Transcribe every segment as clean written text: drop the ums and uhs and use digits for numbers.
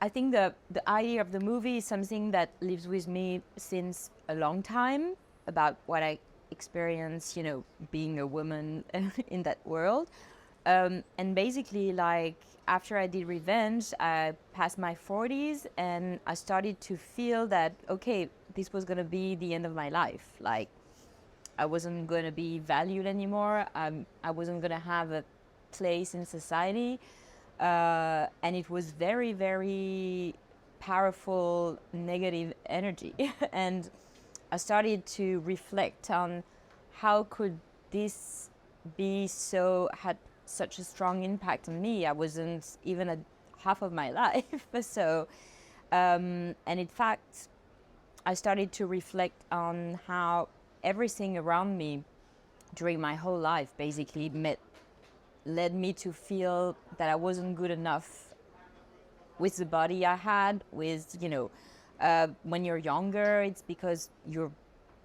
I think the idea of the movie is something that lives with me since a long time, about what I experience, being a woman in that world. And basically, like, after I did Revenge, I passed my 40s and I started to feel that, okay, this was going to be the end of my life. Like, I wasn't going to be valued anymore. I wasn't going to have a place in society. And it was very, very powerful negative energy. And I started to reflect on how could this had such a strong impact on me. I wasn't even at half of my life. So, and in fact, I started to reflect on how everything around me during my whole life basically led me to feel that I wasn't good enough with the body I had, with, when you're younger, it's because you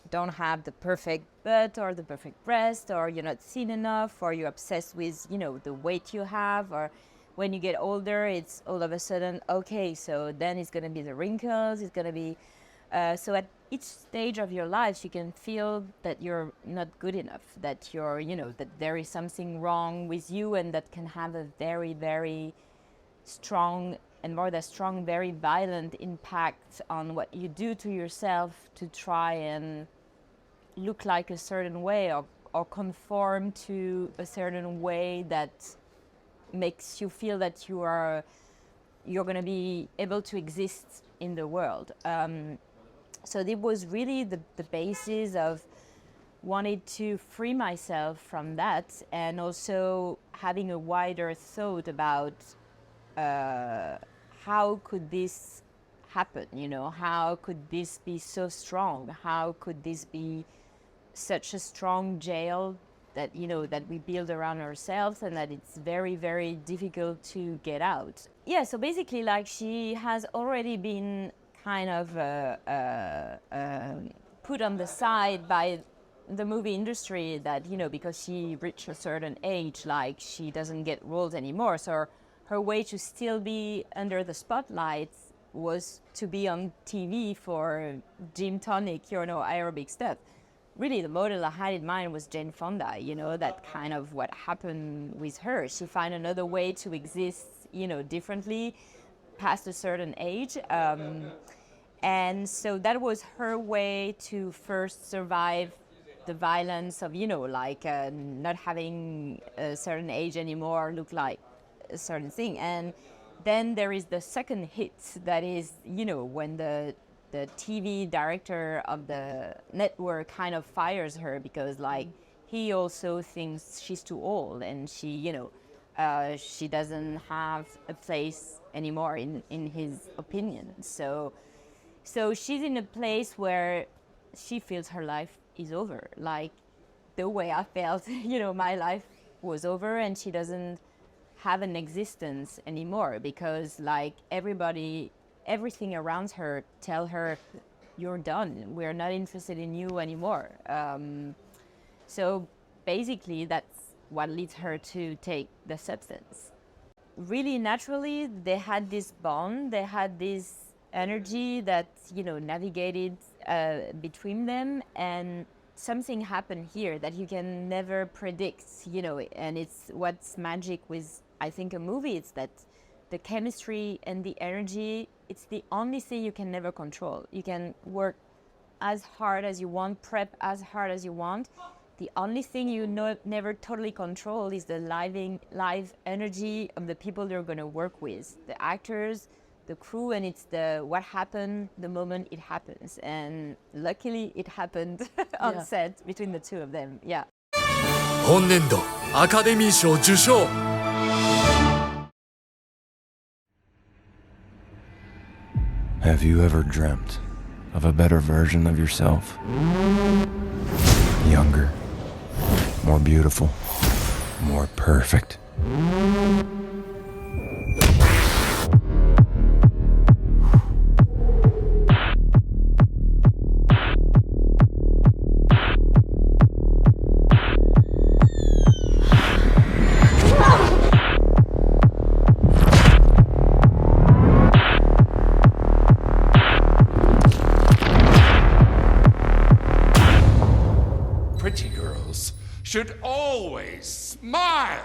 don't have the perfect butt or the perfect breast, or you're not thin enough, or you're obsessed with, the weight you have, or when you get older, it's all of a sudden, okay, so then it's going to be the wrinkles, it's going to be, so at each stage of your life, you can feel that you're not good enough, that you're, that there is something wrong with you, and that can have a very, very strong, and more than strong, very violent impact on what you do to yourself to try and look like a certain way, or conform to a certain way that makes you feel that you're going to be able to exist in the world. So it was really the basis of wanting to free myself from that, and also having a wider thought about how could this happen, how could this be so strong? How could this be such a strong jail that, that we build around ourselves, and that it's very, very difficult to get out? Yeah, so basically, like, she has already been kind of put on the side by the movie industry, that, because she reached a certain age, like, she doesn't get roles anymore. So her way to still be under the spotlight was to be on TV for gym tonic, aerobic stuff. Really, the model I had in mind was Jane Fonda, that kind of what happened with her. She found another way to exist, differently past a certain age. And so that was her way to first survive the violence of, not having a certain age anymore, look like a certain thing. And then there is the second hit, that is, when the TV director of the network kind of fires her, because, like, he also thinks she's too old, and she, she doesn't have a place anymore in his opinion. So she's in a place where she feels her life is over, like the way I felt, my life was over, and she doesn't have an existence anymore, because, like, everything around her tell her, you're done, we're not interested in you anymore. So basically that's what leads her to take the substance. Really naturally, they had this bond, they had this energy that, navigated between them, and something happened here that you can never predict, and it's what's magic with, I think, a movie. It's that the chemistry and the energy, it's the only thing you can never control. You can work as hard as you want, prep as hard as you want. The only thing you never totally control is the live energy of the people you're going to work with, the actors, the crew, and it's what happened the moment it happens. And luckily it happened on set between the two of them. Yeah. 本年度アカデミー賞受賞。Have you ever dreamt of a better version of yourself? Younger, more beautiful, more perfect. pretty girls should always smile.